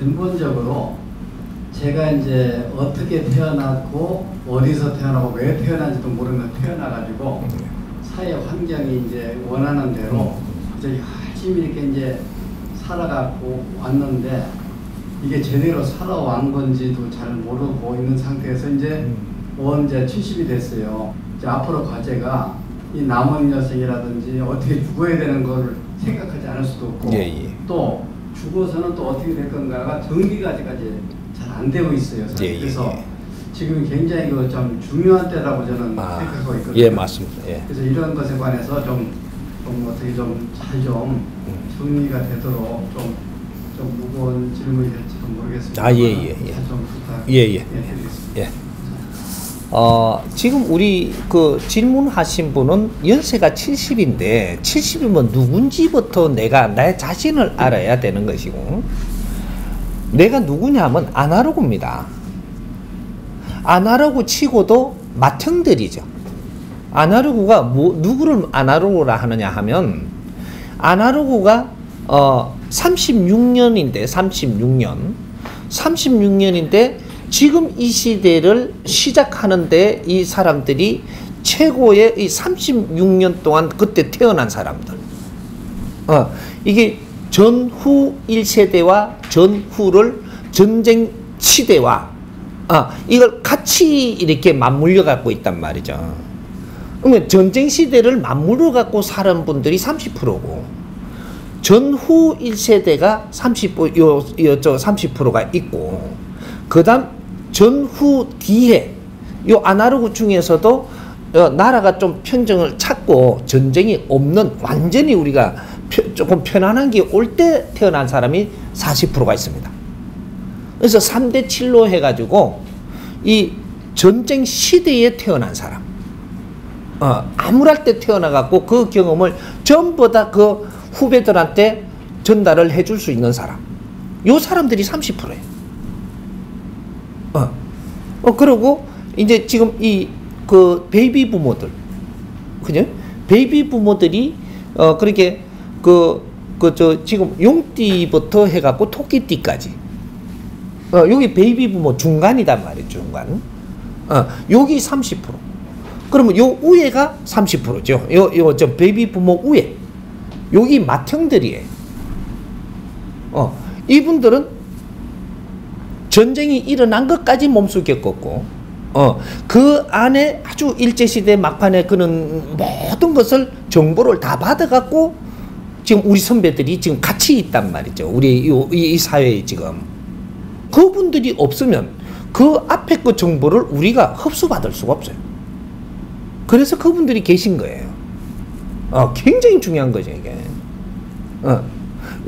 근본적으로 제가 이제 어떻게 태어났고 어디서 태어나고 왜 태어난지도 모르는 태어나가지고 사회 환경이 이제 원하는 대로 이제 열심히 이렇게 이제 살아가고 왔는데 이게 제대로 살아온 건지도 잘 모르고 있는 상태에서 이제 이제 70이 됐어요. 이제 앞으로 과제가 이 남은 여생이라든지 어떻게 죽어야 되는 걸 생각하지 않을 수도 없고 또 죽어서는 또 어떻게 될 건가가 정리가 아직까지 잘 안 되고 있어요. 그래서 지금 굉장히 그 좀 중요한 때라고 저는 생각하고 있거든요. 예, 맞습니다. 그래서 이런 것에 관해서 좀 어떻게 좀 잘 좀 정리가 되도록 좀 무거운 질문이 될지도 모르겠습니다. 좀 부탁드리겠습니다. 지금 우리 그 질문하신 분은 연세가 70인데 70이면 누군지부터 내가 내 자신을 알아야 되는 것이고, 내가 누구냐면 아날로그입니다. 아날로그 치고도 맏형들이죠. 아날로그가 누구를 아날로그라 하느냐 하면, 아날로그가 36년인데 36년인데 지금 이 시대를 시작하는데 이 사람들이 최고의 이 36년 동안 그때 태어난 사람들. 이게 전후 1세대와 전후를 전쟁 시대와 이걸 같이 이렇게 맞물려 갖고 있단 말이죠. 그러면 전쟁 시대를 맞물려 갖고 살은 분들이 30%고 전후 1세대가 30%가 있고, 그 다음 전후 뒤에 요 아날로그 중에서도 나라가 좀 평정을 찾고 전쟁이 없는 완전히 우리가 조금 편안한 게 올 때 태어난 사람이 40%가 있습니다. 그래서 3대 7로 해가지고 이 전쟁 시대에 태어난 사람, 암울할 때 태어나갖고 그 경험을 전부 다 그 후배들한테 전달을 해줄 수 있는 사람, 요 사람들이 30%예요. 그리고 이제 지금 그 베이비 부모들, 그죠? 베이비 부모들이 그렇게 지금 용띠부터 해갖고 토끼띠까지, 여기 베이비 부모 중간이단 말이에요. 중간. 여기 30%. 그러면 요 위에가 30%죠. 저 베이비 부모 위에. 여기 맏형들이에요. 이분들은 전쟁이 일어난 것까지 몸소 겪었고, 그 안에 아주 일제시대 막판에 그는 모든 것을 정보를 다 받아갖고 지금 우리 선배들이 지금 같이 있단 말이죠. 우리 이 사회에 지금. 그분들이 없으면 그 앞에 그 정보를 우리가 흡수받을 수가 없어요. 그래서 그분들이 계신 거예요. 굉장히 중요한 거죠, 이게.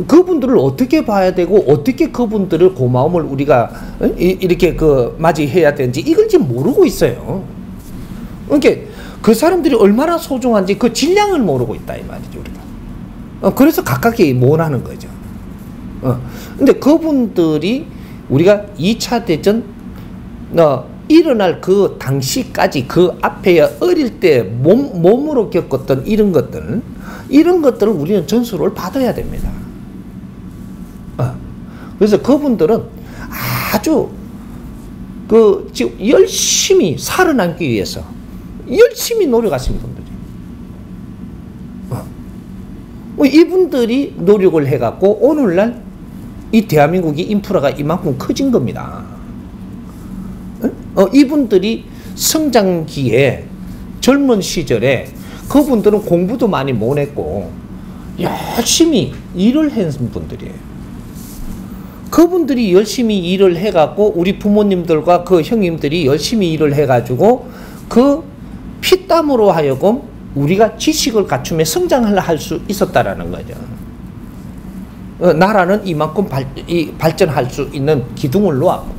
그분들을 어떻게 봐야 되고 어떻게 그분들을 고마움을 우리가 이렇게 맞이해야 되는지 이걸 지금 모르고 있어요. 그러니까 그 사람들이 얼마나 소중한지 그 질량을 모르고 있다 이 말이죠, 우리가. 그래서 각각이 못하는 거죠. 근데 그분들이 우리가 2차 대전 일어날 그 당시까지 그 앞에 어릴 때 몸으로 겪었던 이런 것들을 우리는 전수를 받아야 됩니다. 그래서 그분들은 아주 지금 열심히 살아남기 위해서 열심히 노력하신 분들이, 이분들이 노력을 해갖고 오늘날 이 대한민국이 인프라가 이만큼 커진 겁니다. 이분들이 성장기에 젊은 시절에 그분들은 공부도 많이 못했고 열심히 일을 한 분들이에요. 그분들이 열심히 일을 해갖고 우리 부모님들과 그 형님들이 열심히 일을 해가지고 그 피땀으로 하여금 우리가 지식을 갖추며 성장을 할 수 있었다라는 거죠. 나라는 이만큼 발전할 수 있는 기둥을 놓았고,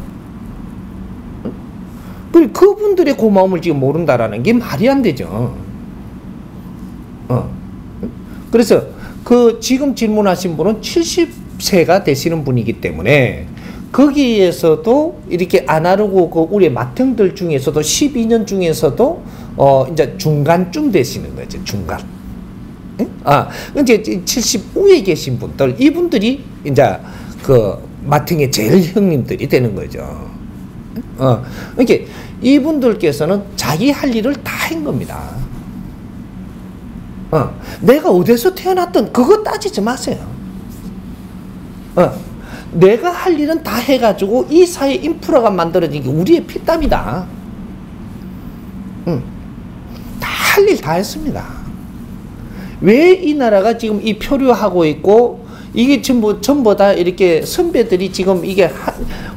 그분들의 고마움을 지금 모른다라는 게 말이 안 되죠. 그래서 지금 질문하신 분은 70세가 되시는 분이기 때문에 거기에서도 이렇게 아날로그 우리 맏형들 중에서도 12년 중에서도 이제 중간쯤 되시는 거죠. 중간. 이제 70 후에 계신 분들, 이분들이 이제 마탱의 제일 형님들이 되는 거죠. 그러니까 이분들께서는 자기 할 일을 다 한 겁니다. 내가 어디서 태어났든 그거 따지지 마세요. 내가 할 일은 다 해가지고 이 사회 인프라가 만들어진 게 우리의 피땀이다. 다 할 일 다 했습니다. 왜 이 나라가 지금 이 표류하고 있고 이게 전부 다 이렇게 선배들이 지금 이게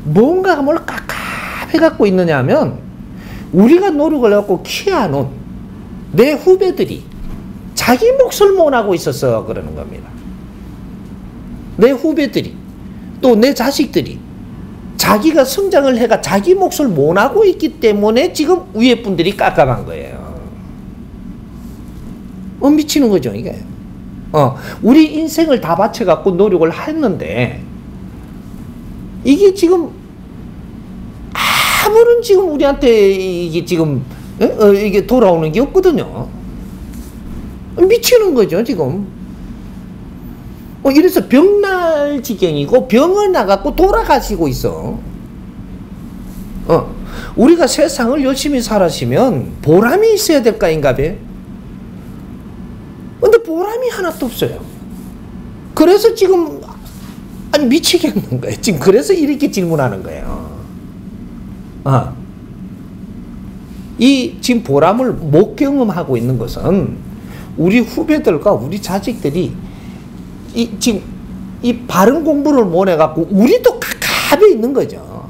뭔가 뭘 깝깝해 갖고 있느냐 하면 우리가 노력을 해갖고 키워놓은 내 후배들이 자기 몫을 못하고 있어서 그러는 겁니다. 내 후배들이 또 내 자식들이 자기가 성장을 해가 자기 몫을 못하고 있기 때문에 지금 위에 분들이 깝깝한 거예요. 미치는 거죠 이게. 우리 인생을 다 바쳐갖고 노력을 했는데 이게 지금 아무런 지금 우리한테 이게 지금 이게 돌아오는 게 없거든요. 미치는 거죠 지금. 이래서 병날 지경이고 병을 나갖고 돌아가시고 있어. 우리가 세상을 열심히 살았으면 보람이 있어야 될 까인가 봐. 근데 보람이 하나도 없어요. 그래서 지금 미치겠는 거예요. 지금 그래서 이렇게 질문하는 거예요. 이 지금 보람을 못 경험하고 있는 것은 우리 후배들과 우리 자식들이 지금 이 바른 공부를 못 해갖고 우리도 깝깝해 있는 거죠.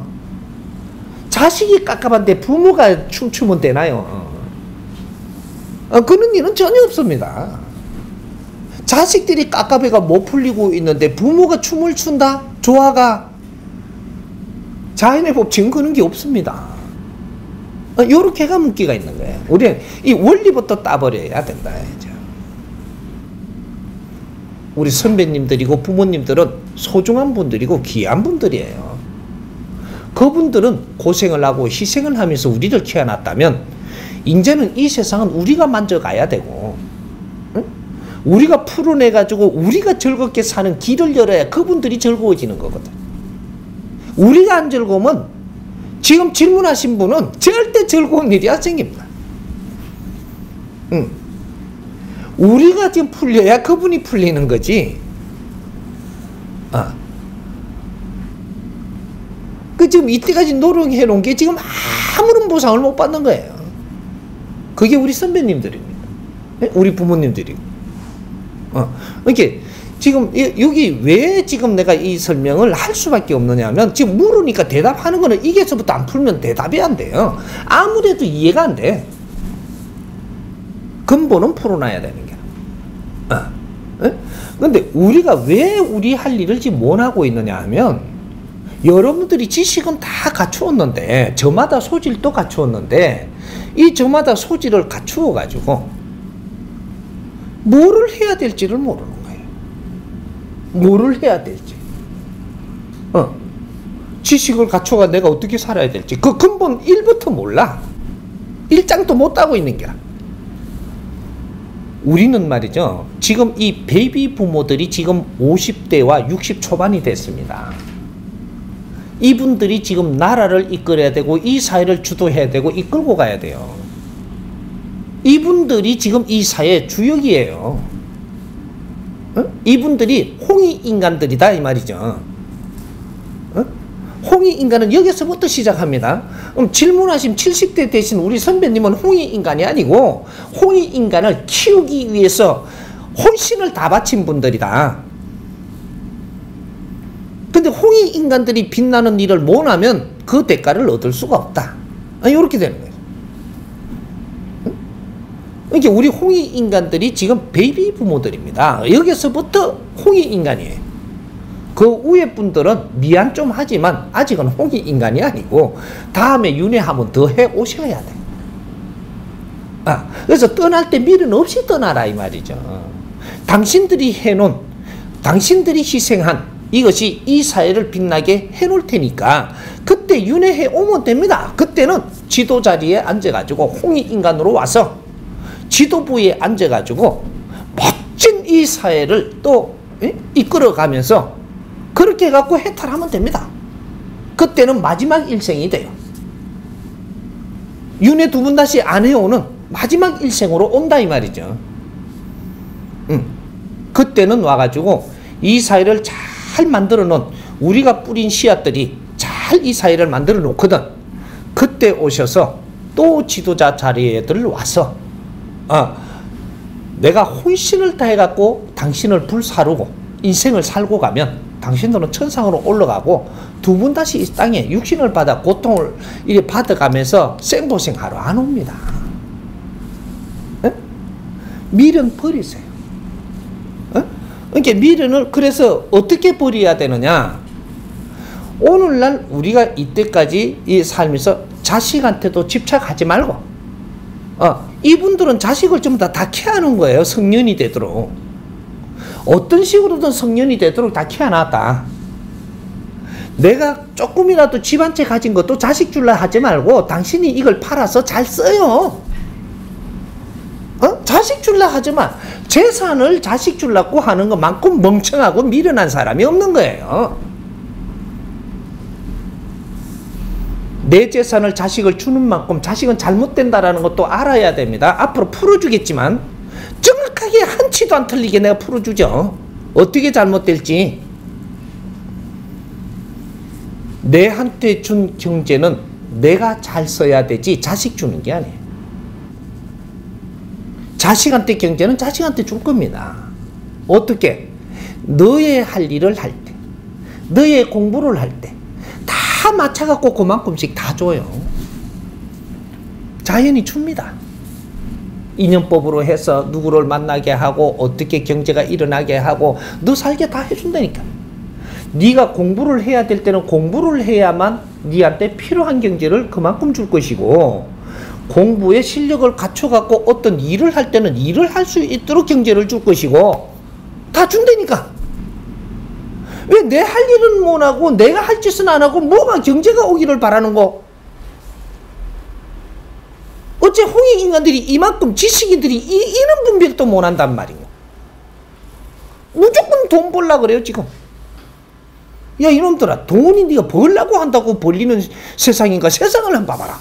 자식이 깝깝한데 부모가 춤추면 되나요? 그런 일은 전혀 없습니다. 자식들이 깝깝해가 못 풀리고 있는데 부모가 춤을 춘다? 좋아가? 자연의 법칙은 그런 게 없습니다. 요렇게가 문제가 있는 거예요. 우리는 이 원리부터 따버려야 된다. 우리 선배님들이고 부모님들은 소중한 분들이고 귀한 분들이에요. 그분들은 고생을 하고 희생을 하면서 우리를 키워놨다면 이제는 이 세상은 우리가 만져가야 되고 우리가 풀어내가지고 우리가 즐겁게 사는 길을 열어야 그분들이 즐거워지는 거거든. 우리가 안 즐거우면 지금 질문하신 분은 절대 즐거운 일이 안 생깁니다. 우리가 지금 풀려야 그분이 풀리는 거지. 지금 이때까지 노력해 놓은 게 지금 아무런 보상을 못 받는 거예요. 그게 우리 선배님들입니다. 우리 부모님들이고. 이렇게 지금 여기 왜 지금 내가 이 설명을 할 수밖에 없느냐 하면 지금 물으니까 대답하는 거는 이게서부터 안 풀면 대답이 안 돼요. 아무래도 이해가 안 돼. 근본은 풀어놔야 되는 게. 근데 우리가 왜 우리 할 일을 지금 못 하고 있느냐 하면 여러분들이 지식은 다 갖추었는데 저마다 소질도 갖추었는데 이 저마다 소질을 갖추어 가지고 뭐를 해야 될지를 모르는 거예요. 뭐를 해야 될지. 지식을 갖춰가 내가 어떻게 살아야 될지 그 근본 1부터 몰라. 1장도 못 따고 있는 게야. 우리는 말이죠. 지금 이 베이비 부모들이 지금 50대와 60 초반이 됐습니다. 이분들이 지금 나라를 이끌어야 되고 이 사회를 주도해야 되고 이끌고 가야 돼요. 이분들이 지금 이 사회의 주역이에요. 이분들이 홍익인간들이다 이 말이죠. 홍익인간은 여기서부터 시작합니다. 그럼 질문하신 70대 되신 우리 선배님은 홍익인간이 아니고 홍익인간을 키우기 위해서 혼신을 다 바친 분들이다. 근데 홍익인간들이 빛나는 일을 못하면 그 대가를 얻을 수가 없다. 이렇게 되는 거예요. 그러니까 우리 홍익인간들이 지금 베이비 부모들입니다. 여기서부터 홍익인간이에요. 그 위에 분들은 미안 좀 하지만 아직은 홍익인간이 아니고 다음에 윤회 한번 더 해 오셔야 돼. 그래서 떠날 때 미련 없이 떠나라 이 말이죠. 당신들이 해놓은, 당신들이 희생한 이것이 이 사회를 빛나게 해놓을 테니까 그때 윤회해 오면 됩니다. 그때는 지도 자리에 앉아가지고 홍익인간으로 와서 지도부에 앉아가지고 멋진 이 사회를 또 이끌어가면서 그렇게 해갖고 해탈하면 됩니다. 그때는 마지막 일생이 돼요. 윤회 두 번 다시 안 해오는 마지막 일생으로 온다 이 말이죠. 그때는 와가지고 이 사회를 잘 만들어 놓은 우리가 뿌린 씨앗들이 잘 이 사회를 만들어 놓거든. 그때 오셔서 또 지도자 자리에들 와서 내가 혼신을 다해갖고 당신을 불사르고 인생을 살고 가면 당신들은 천상으로 올라가고 두 번 다시 이 땅에 육신을 받아 고통을 이렇게 받아가면서 생도생하러 안 옵니다. 에? 미련 버리세요. 그러니까 미련을 그래서 어떻게 버려야 되느냐? 오늘날 우리가 이때까지 이 살면서 자식한테도 집착하지 말고 이분들은 자식을 좀 다 키워놓은 거예요. 성년이 되도록. 어떤 식으로든 성년이 되도록 다 키워놨다. 내가 조금이라도 집 한 채 가진 것도 자식 줄라 하지 말고 당신이 이걸 팔아서 잘 써요. 자식 줄라 하지만 재산을 자식 줄라고 하는 것만큼 멍청하고 미련한 사람이 없는 거예요. 내 재산을 자식을 주는 만큼 자식은 잘못된다라는 것도 알아야 됩니다. 앞으로 풀어주겠지만 정확하게 한치도 안 틀리게 내가 풀어주죠. 어떻게 잘못될지. 내한테 준 경제는 내가 잘 써야 되지 자식 주는 게 아니에요. 자식한테 경제는 자식한테 줄 겁니다. 어떻게? 너의 할 일을 할 때, 너의 공부를 할 때 다 맞춰갖고 그만큼씩 다 줘요. 자연히 줍니다. 인연법으로 해서 누구를 만나게 하고 어떻게 경제가 일어나게 하고 너 살게 다 해준다니까. 네가 공부를 해야 될 때는 공부를 해야만 네한테 필요한 경제를 그만큼 줄 것이고, 공부의 실력을 갖춰갖고 어떤 일을 할 때는 일을 할 수 있도록 경제를 줄 것이고 다 준다니까. 왜 내 할 일은 못하고 내가 할 짓은 안 하고 뭐가 경제가 오기를 바라는 거? 어째 홍익인간들이 이만큼 지식인들이 이런 분별도 못한단 말이고 무조건 돈 벌려고 그래요 지금. 야 이놈들아, 돈이 네가 벌려고 한다고 벌리는 세상인가? 세상을 한번 봐봐라.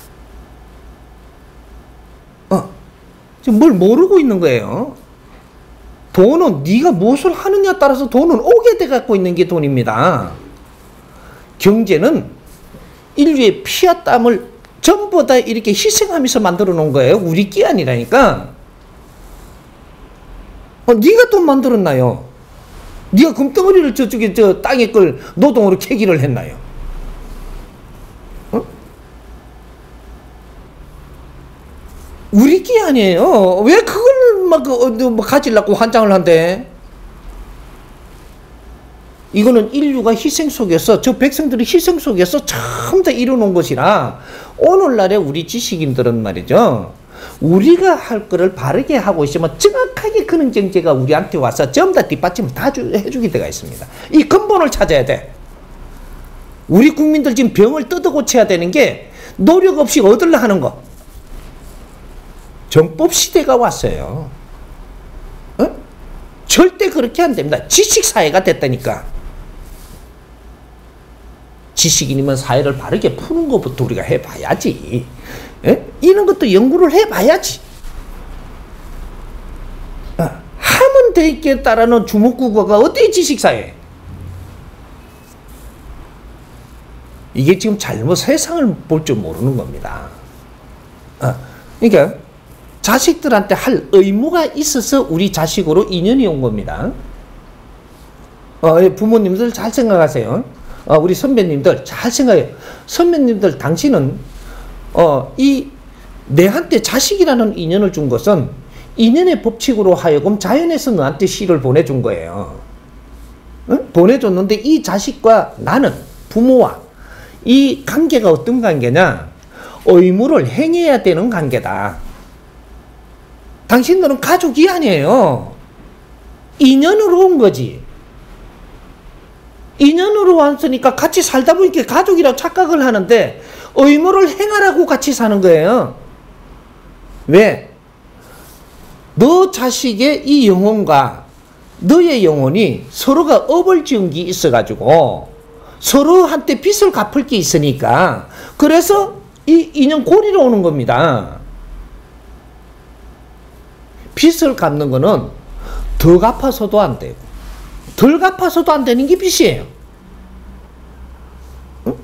지금 뭘 모르고 있는 거예요. 돈은 네가 무엇을 하느냐에 따라서 돈은 오게 돼 갖고 있는 게 돈입니다. 경제는 인류의 피와 땀을 전부 다 이렇게 희생하면서 만들어 놓은 거예요. 우리 끼 아니라니까. 네가 돈 만들었나요? 네가 금덩어리를 저쪽에 저 땅에 걸 노동으로 캐기를 했나요? 우리 끼 아니에요. 왜 그걸 막 가지려고 환장을 한대? 이거는 인류가 희생 속에서, 저 백성들이 희생 속에서 처음 다 이뤄놓은 것이라, 오늘날의 우리 지식인들은 말이죠, 우리가 할 거를 바르게 하고 있으면 정확하게 그런 정제가 우리한테 와서 전부 다 뒷받침을 다 해주게 되어 있습니다. 이 근본을 찾아야 돼. 우리 국민들 지금 병을 뜯어 고쳐야 되는 게 노력 없이 얻으려 하는 거. 정법 시대가 왔어요. 절대 그렇게 안 됩니다. 지식사회가 됐다니까. 지식인이면 사회를 바르게 푸는 것부터 우리가 해봐야지. 이런 것도 연구를 해봐야지. 하면 되겠다라는 주먹구구가 어떻게 지식사회? 이게 지금 잘못 세상을 볼 줄 모르는 겁니다. 그러니까 자식들한테 할 의무가 있어서 우리 자식으로 인연이 온 겁니다. 부모님들 잘 생각하세요. 우리 선배님들 잘 생각해요. 선배님들, 당신은 내한테 자식이라는 인연을 준 것은 인연의 법칙으로 하여금 자연에서 너한테 씨를 보내준 거예요. 보내줬는데 이 자식과 나는, 부모와 이 관계가 어떤 관계냐? 의무를 행해야 되는 관계다. 당신들은 가족이 아니에요. 인연으로 온 거지. 인연으로 왔으니까 같이 살다 보니까 가족이라고 착각을 하는데 의무를 행하라고 같이 사는 거예요. 왜? 너 자식의 이 영혼과 너의 영혼이 서로가 업을 지은 게 있어가지고 서로한테 빚을 갚을 게 있으니까 그래서 이 인연 고리로 오는 겁니다. 빚을 갚는 거는 더 갚아서도 안 되고 덜 갚아서도 안 되는 게 빚이에요. 응?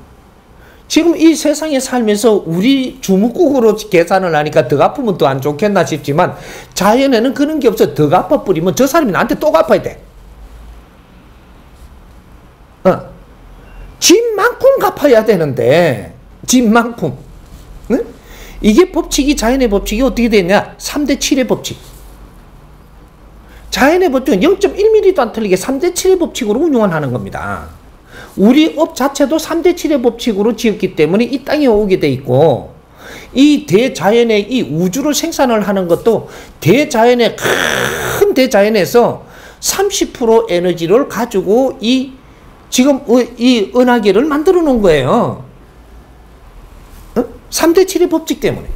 지금 이 세상에 살면서 우리 주먹국으로 계산을 하니까 더 갚으면 더 안 좋겠나 싶지만 자연에는 그런 게 없어. 더 갚아버리면 저 사람이 나한테 또 갚아야 돼. 집만큼 갚아야 되는데 집만큼. 응? 이게 법칙이 자연의 법칙이 어떻게 되냐? 3대 7의 법칙. 자연의 법칙은 0.1mm도 안 틀리게 3대 7의 법칙으로 운용을 하는 겁니다. 우리 업 자체도 3대 7의 법칙으로 지었기 때문에 이 땅에 오게 돼 있고 이 대자연의 이 우주를 생산을 하는 것도 대자연의 큰 대자연에서 30% 에너지를 가지고 이 지금 이 은하계를 만들어 놓은 거예요. 3대 7의 법칙 때문에.